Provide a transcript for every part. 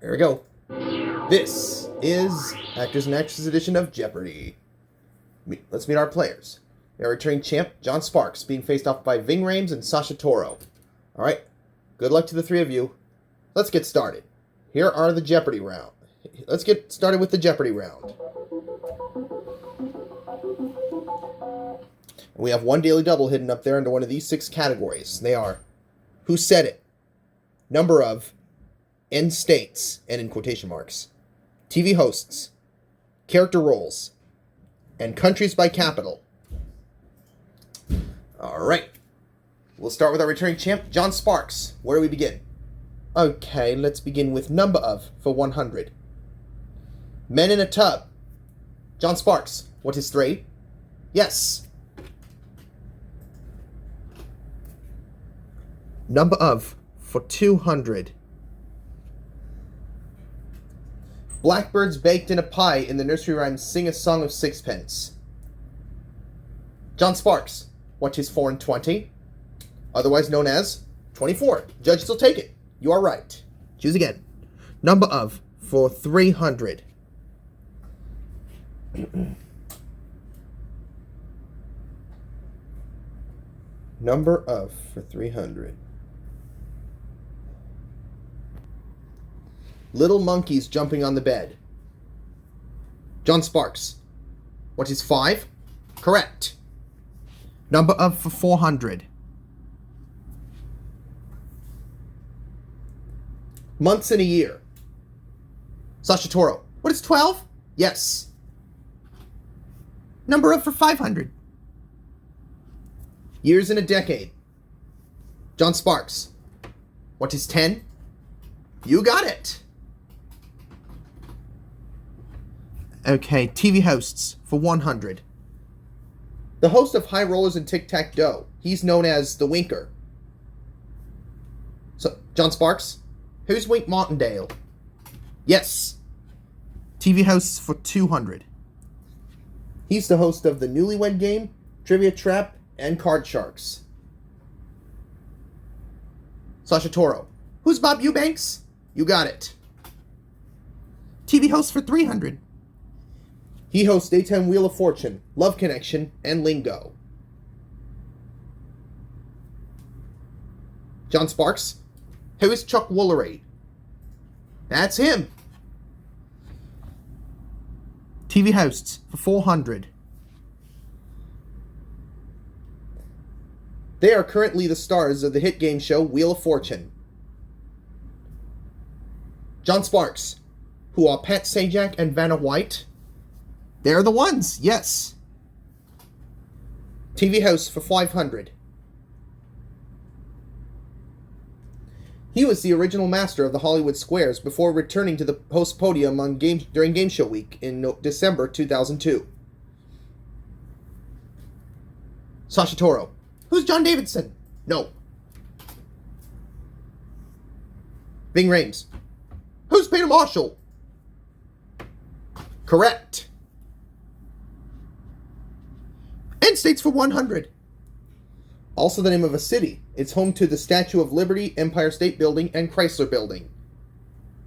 Here we go. This is Actors and Actresses edition of Jeopardy. Let's meet our players. We are returning champ John Sparks, being faced off by Ving, Rhames, and Sasha Toro. Alright, good luck to the three of you. Let's get started. Here are the Jeopardy round. Let's get started with the Jeopardy round. We have one daily double hidden up there under one of these 6 categories. They are Who Said It, Number of, End States, and in quotation marks, TV Hosts, Character Roles, and Countries by Capital. Alright. We'll start with our returning champ, John Sparks. Where do we begin? Okay, let's begin with number of for 100. Men in a tub. John Sparks. What is 3? Yes. Number of for 200. Blackbirds baked in a pie in the nursery rhyme Sing a Song of Sixpence. John Sparks. What is 4 and 20? Otherwise known as 24. Judges will take it. You are right. Choose again. Number of for 300. Number of for 300. Little monkeys jumping on the bed. John Sparks. What is 5? Correct. Number of for 400. Months in a year. Sasha Toro. What is 12? Yes. Number of for 500. Years in a decade. John Sparks. What is 10? You got it. Okay, TV hosts for 100. The host of High Rollers and Tic-Tac-Doe. He's known as the Winker. So, John Sparks. Who's Wink Martindale? Yes. TV hosts for 200. He's the host of the Newlywed Game, Trivia Trap, and Card Sharks. Sasha Toro. Who's Bob Eubanks? You got it. TV host for 300. He hosts Daytime Wheel of Fortune, Love Connection, and Lingo. John Sparks. Who is Chuck Woolery? That's him. TV hosts for 400. They are currently the stars of the hit game show Wheel of Fortune. John Sparks. Who are Pat Sajak and Vanna White? They're the ones, yes. TV hosts for 500. He was the original master of the Hollywood Squares before returning to the host podium during Game Show Week in December 2002. Sasha Toro. Who's John Davidson? No. Ving Rhames. Who's Peter Marshall? Correct. End States for 100. Also the name of a city. It's home to the Statue of Liberty, Empire State Building, and Chrysler Building.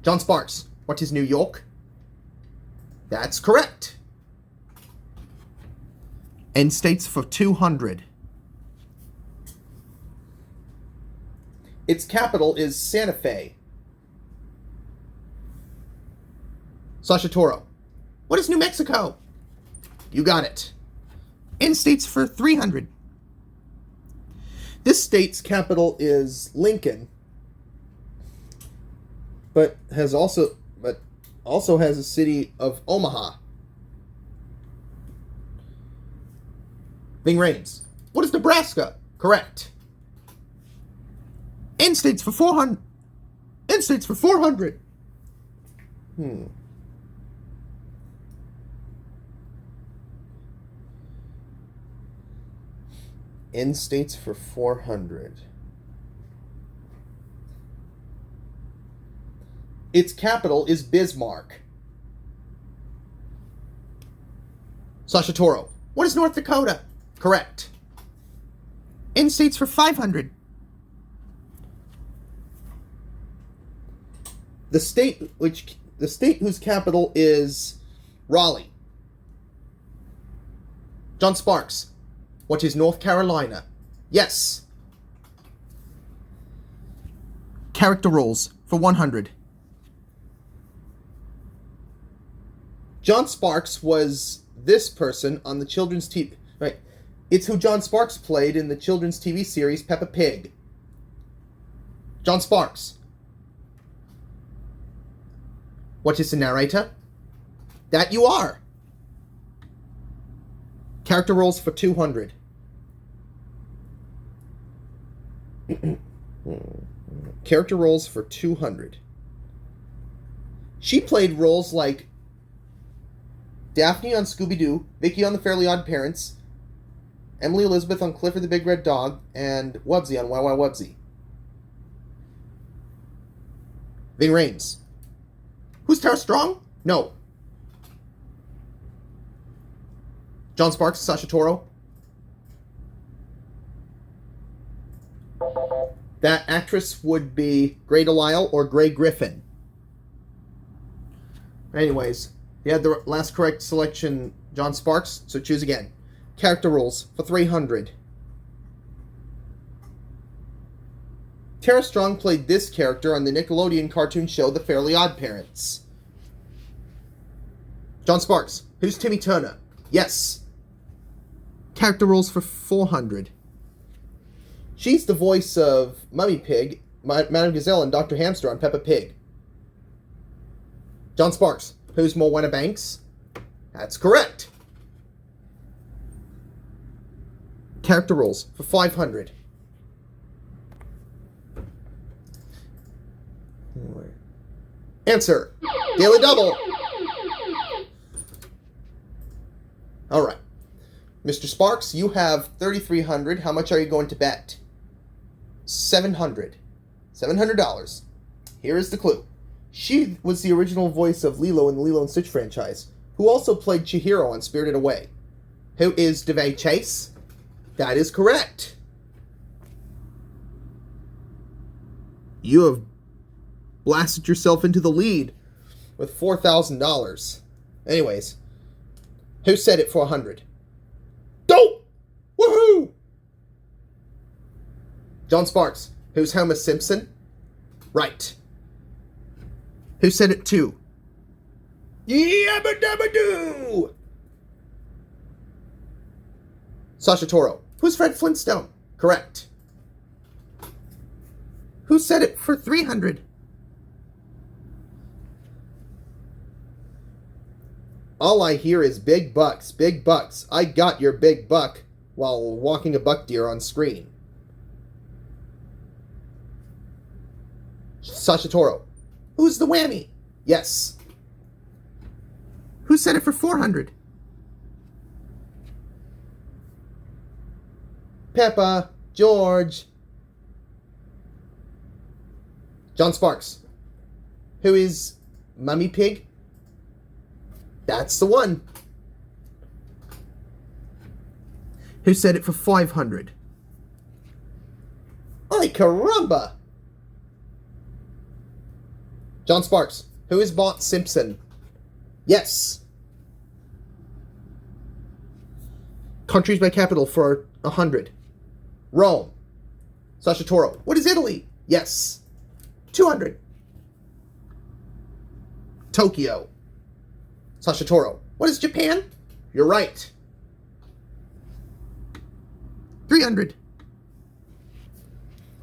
John Sparks. What is New York? That's correct. End States for 200. Its capital is Santa Fe. Sasha Toro. What is New Mexico? You got it. End States for 300. This state's capital is Lincoln, but also has a city of Omaha. Ving Rhames. What is Nebraska? Correct. End States for 400. End States for 400. End States for 400. Its capital is Bismarck. Sasha Toro. What is North Dakota? Correct. End States for 500. The state whose capital is Raleigh. John Sparks. What is North Carolina? Yes. Character roles for 100. John Sparks was this person on the children's TV... Right. It's who John Sparks played in the children's TV series Peppa Pig. John Sparks. What is the narrator? That you are. Character roles for 200. Character roles for 200. She played roles like Daphne on Scooby-Doo, Vicky on The Fairly Odd Parents, Emily Elizabeth on Clifford the Big Red Dog, and Wubbsy on Why Why Wubbsy. Ving Rhames. Who's Tara Strong? No. John Sparks, Sasha Toro. That actress would be Grey Delisle or Grey Griffin. Anyways, you had the last correct selection, John Sparks, so choose again. Character roles for 300. Tara Strong played this character on the Nickelodeon cartoon show The Fairly Odd Parents. John Sparks. Who's Timmy Turner? Yes. Character roles for 400. She's the voice of Mummy Pig, Madame Gazelle, and Dr. Hamster on Peppa Pig. John Sparks. Who's Morwenna Banks? That's correct. Character roles for 500. Answer. Daily Double. Alright. Mr. Sparks, you have 3,300. How much are you going to bet? 700. $700. Here is the clue. She was the original voice of Lilo in the Lilo and Stitch franchise, who also played Chihiro on Spirited Away. Who is DeVay Chase? That is correct. You have blasted yourself into the lead with $4,000. Anyways, who said it for 100? Go! Woohoo! John Sparks. Who's Homer Simpson? Right. Who said it 2? Yabba dabba doo! Sasha Toro. Who's Fred Flintstone? Correct. Who said it for 300? All I hear is big bucks, big bucks. I got your big buck while walking a buck deer on screen. Sasha Toro. Who's the whammy? Yes. Who said it for 400? Peppa, George. John Sparks. Who is Mummy Pig? That's the one. Who said it for 500? Ay caramba! John Sparks. Who is Bart Simpson? Yes. Countries by capital for 100. Rome. Sasha Toro. What is Italy? Yes. 200. Tokyo. Sasha Toro. What is Japan? You're right. 300.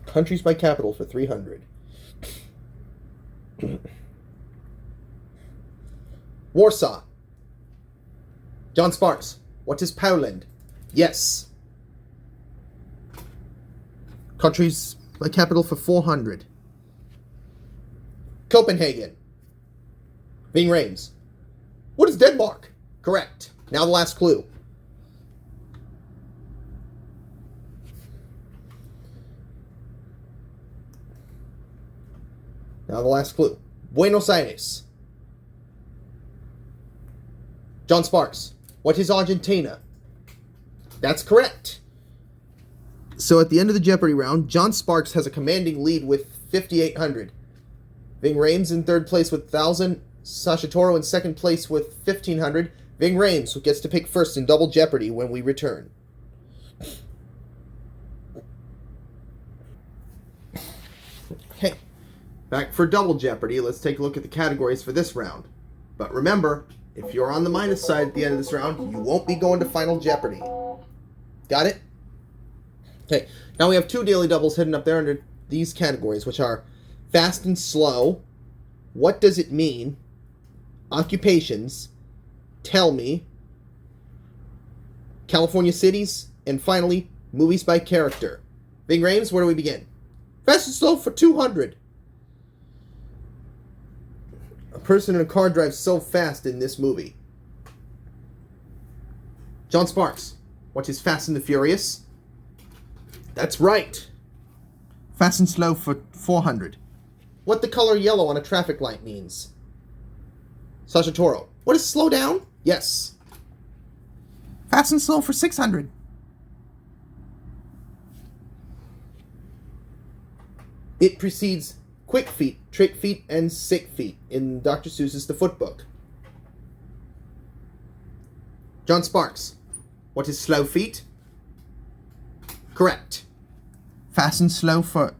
Countries by capital for 300. Warsaw. John Sparks. What is Poland? Yes. Countries by capital for 400. Copenhagen. Ving Rhames. What is Denmark? Correct. Now the last clue. Buenos Aires. John Sparks. What is Argentina? That's correct. So at the end of the Jeopardy round, John Sparks has a commanding lead with 5,800. Ving Rhames in third place with 1,000. Sasha Toro in second place with 1,500. Ving Rhames gets to pick first in Double Jeopardy when we return. Okay, back for Double Jeopardy. Let's take a look at the categories for this round. But remember, if you're on the minus side at the end of this round, you won't be going to Final Jeopardy. Got it? Okay, now we have two daily doubles hidden up there under these categories, which are fast and slow, what does it mean, occupations, tell me, California cities, and finally, movies by character. Ving Rhames, where do we begin? Fast and slow for 200. A person in a car drives so fast in this movie. John Sparks, what is Fast and the Furious? That's right. Fast and slow for 400. What the color yellow on a traffic light means. Sasha Toro, what is slow down? Yes. Fast and slow for 600. It precedes quick feet, trick feet, and sick feet in Dr. Seuss's The Foot Book. John Sparks, what is slow feet? Correct. Fast and slow for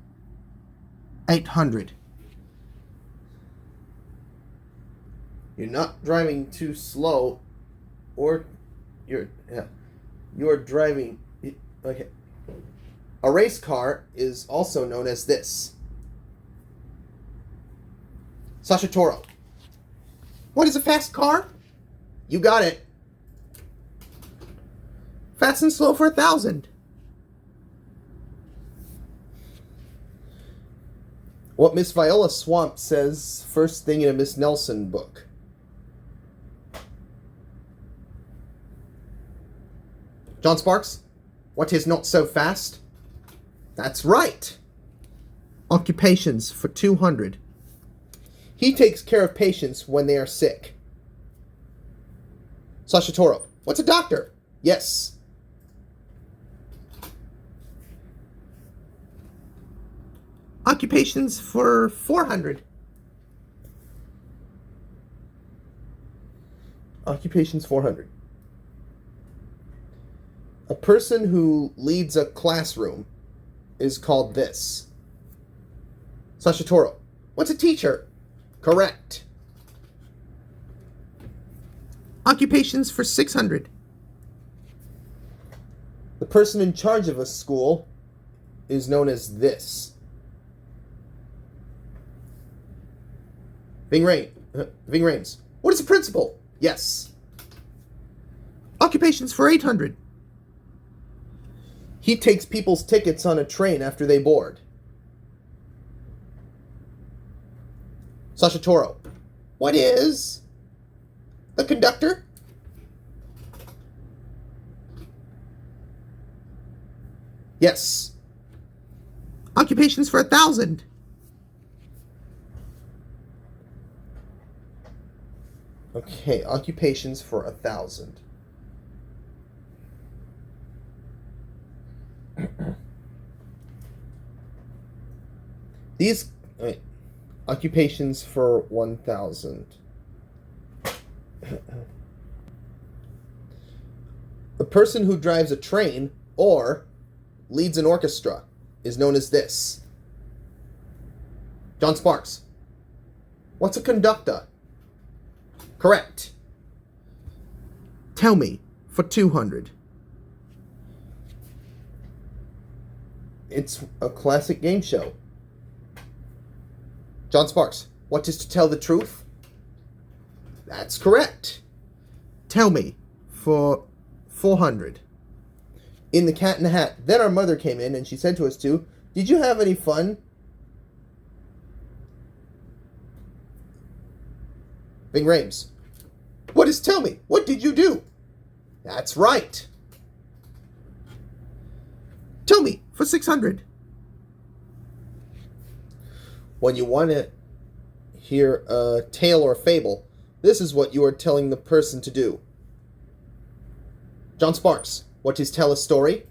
800. You're not driving too slow, or you're driving. Okay. A race car is also known as this. Sasha Toro, what is a fast car? You got it. Fast and slow for 1,000. What Miss Viola Swamp says first thing in a Miss Nelson book. John Sparks, what is not so fast? That's right. Occupations for 200. He takes care of patients when they are sick. Sasha Toro, what's a doctor? Yes. Occupations for 400. Occupations 400. A person who leads a classroom is called this. Sasha Toro, what's a teacher? Correct. Occupations for 600. The person in charge of a school is known as this. Ving Rhames, what is a principal? Yes. Occupations for 800. He takes people's tickets on a train after they board. Sasha Toro, what is the conductor? Yes. Occupations for 1,000. Okay, occupations for 1,000. These occupations for 1,000. The person who drives a train or leads an orchestra is known as this. John Sparks, what's a conductor? Correct. Tell me for 200. It's a classic game show. John Sparks, what is to tell the truth? That's correct. Tell me for 400. In The Cat in the Hat. Then our mother came in and she said to us two, did you have any fun? Ving Rhames, what is tell me? What did you do? That's right. Tell me for 600. When you want to hear a tale or a fable, this is what you are telling the person to do. John Sparks, what is tell a story?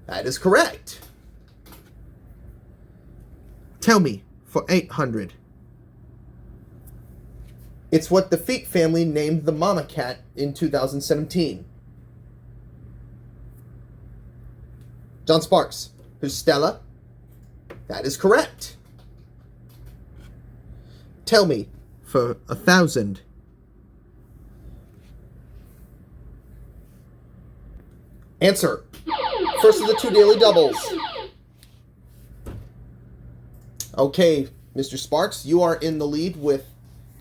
That is correct. Tell me for 800. It's what the Feet family named the mama cat in 2017. John Sparks. Who's Stella? That is correct. Tell me, for 1,000. Answer. First of the 2 daily doubles. Okay, Mr. Sparks, you are in the lead with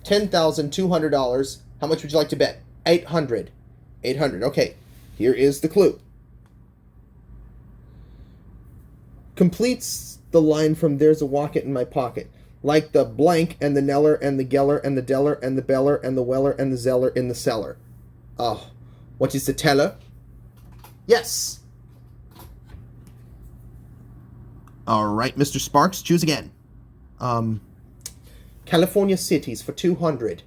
$10,200. How much would you like to bet? 800. 800. Okay, here is the clue. Completes the line from "There's a Wocket in my pocket," like the blank and the Neller and the Geller and the Deller and the Beller and the Weller and the Zeller in the cellar. Oh, what is the teller? Yes. All right, Mr. Sparks, choose again. California cities for 200.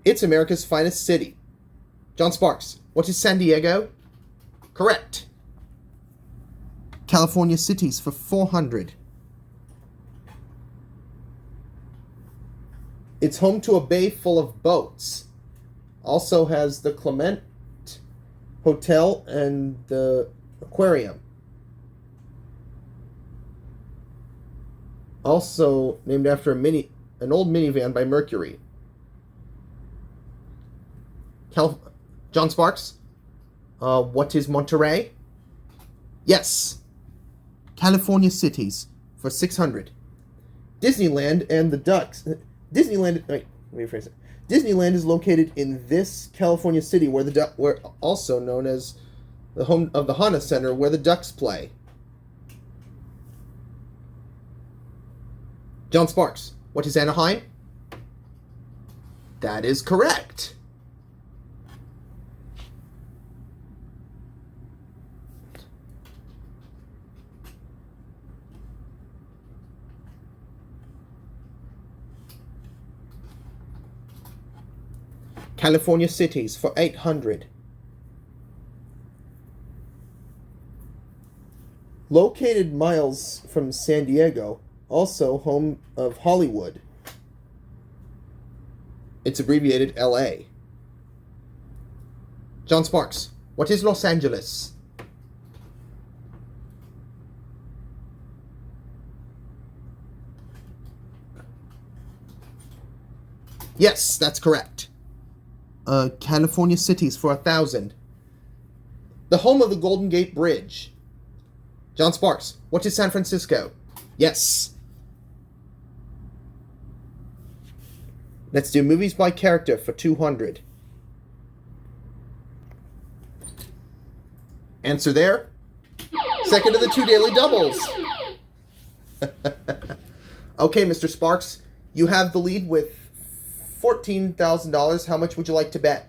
It's America's finest city. John Sparks, what is San Diego? Correct. California cities for 400. It's home to a bay full of boats. Also has the Clement Hotel and the aquarium. Also named after an old minivan by Mercury. John Sparks, what is Monterey? Yes. California cities for 600. Disneyland and the Ducks. Disneyland. Wait, let me rephrase it. Disneyland is located in this California city, where also known as the home of the Honda Center, where the Ducks play. John Sparks, what is Anaheim? That is correct. California cities for 800. Located miles from San Diego, also home of Hollywood. It's abbreviated LA. John Sparks, what is Los Angeles? Yes, that's correct. California cities for 1,000. The home of the Golden Gate Bridge. John Sparks, what is San Francisco? Yes. Let's do movies by character for 200. Answer there. Second of the 2 daily doubles. Okay, Mr. Sparks, you have the lead with $14,000. How much would you like to bet?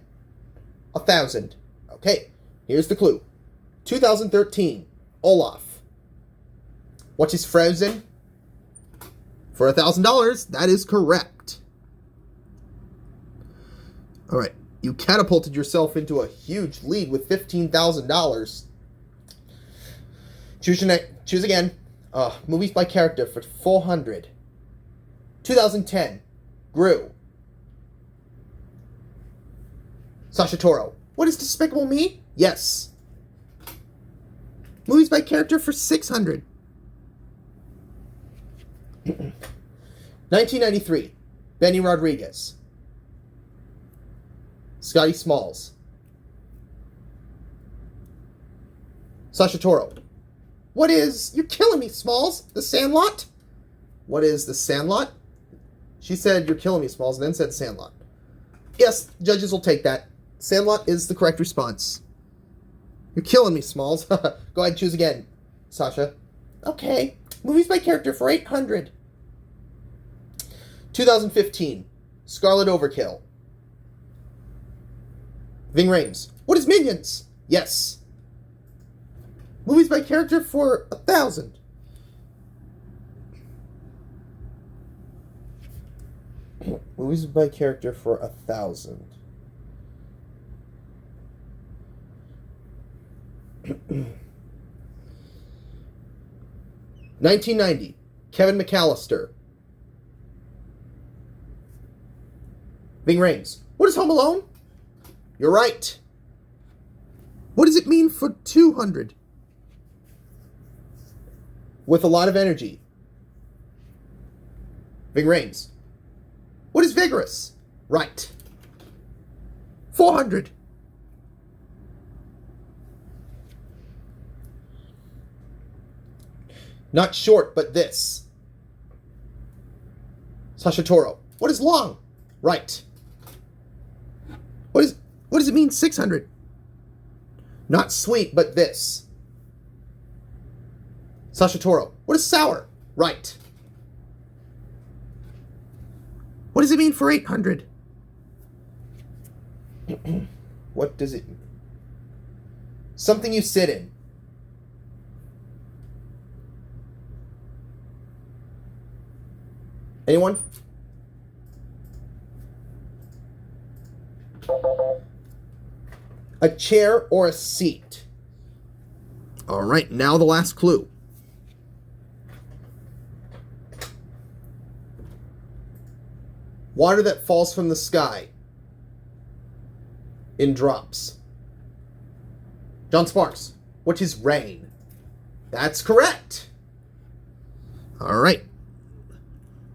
1,000. Okay, here's the clue. 2013, Olaf. What is Frozen? For $1,000, that is correct. All right, you catapulted yourself into a huge lead with $15,000. Choose again. Movies by character for 400. 2010, Gru. Sasha Toro. What is Despicable Me? Yes. Movies by character for 600. 1993. Benny Rodriguez. Scotty Smalls. Sasha Toro. What is... You're killing me, Smalls. The Sandlot? What is The Sandlot? She said, "You're killing me, Smalls," and then said Sandlot. Yes, judges will take that. Sandlot is the correct response. You're killing me, Smalls. Go ahead, choose again, Sasha. Okay. Movies by character for 800. 2015. Scarlet Overkill. Ving Rhames. What is Minions? Yes. Movies by character for 1,000. Movies by character for 1,000. 1990. Kevin McAllister. Ving Rhames. What is Home Alone? You're right. What does it mean for 200? With a lot of energy. Ving Rhames. What is vigorous? Right. 400. Not short, but this. Sasha Toro. What is long? Right. What does it mean 600? Not sweet, but this. Sasha Toro. What is sour? Right. What does it mean for 800? What does it mean? Something you sit in. Anyone? A chair or a seat. All right, now the last clue. Water that falls from the sky in drops. John Sparks, which is rain. That's correct. All right.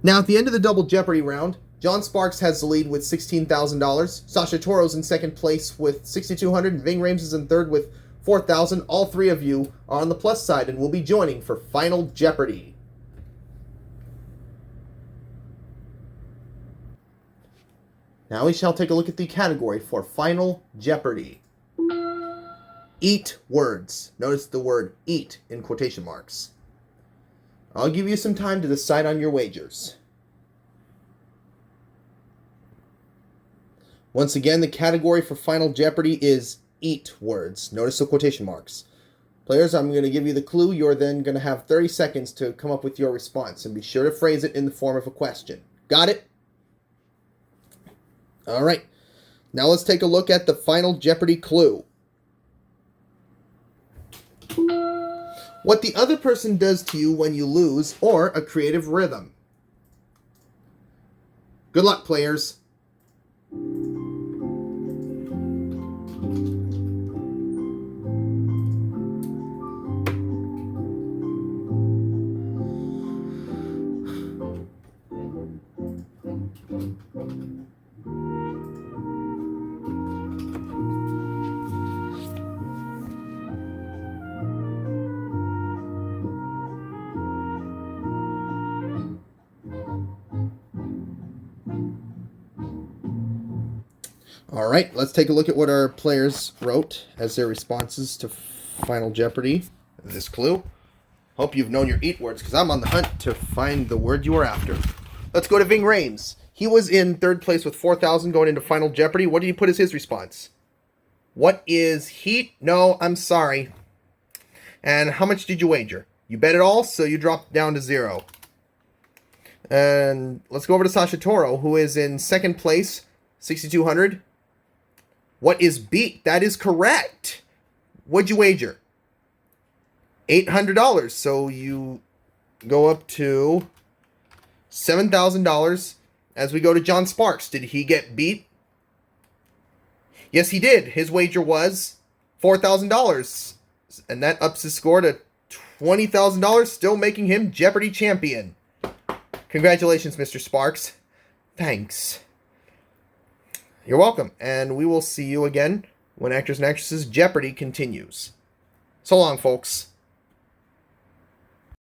Now, at the end of the double Jeopardy round, John Sparks has the lead with $16,000. Sasha Toro's in second place with $6,200. And Ving Rhames is in third with $4,000. All three of you are on the plus side and will be joining for Final Jeopardy. Now we shall take a look at the category for Final Jeopardy. Eat words. Notice the word eat in quotation marks. I'll give you some time to decide on your wagers. Once again, the category for Final Jeopardy is eat words. Notice the quotation marks. Players, I'm going to give you the clue. You're then going to have 30 seconds to come up with your response, and be sure to phrase it in the form of a question. Got it? All right. Now let's take a look at the Final Jeopardy clue. What the other person does to you when you lose, or a creative rhythm. Good luck, players. All right, let's take a look at what our players wrote as their responses to Final Jeopardy. This clue. Hope you've known your eat words, because I'm on the hunt to find the word you are after. Let's go to Ving Rhames. He was in third place with 4,000 going into Final Jeopardy. What did he put as his response? What is heat? No, I'm sorry. And how much did you wager? You bet it all, so you dropped down to 0. And let's go over to Sasha Toro, who is in second place, 6,200. What is beat? That is correct. What'd you wager? $800. So you go up to $7,000. As we go to John Sparks, did he get beat? Yes, he did. His wager was $4,000. And that ups his score to $20,000, still making him Jeopardy champion. Congratulations, Mr. Sparks. Thanks. You're welcome, and we will see you again when Actors and Actresses Jeopardy continues. So long, folks.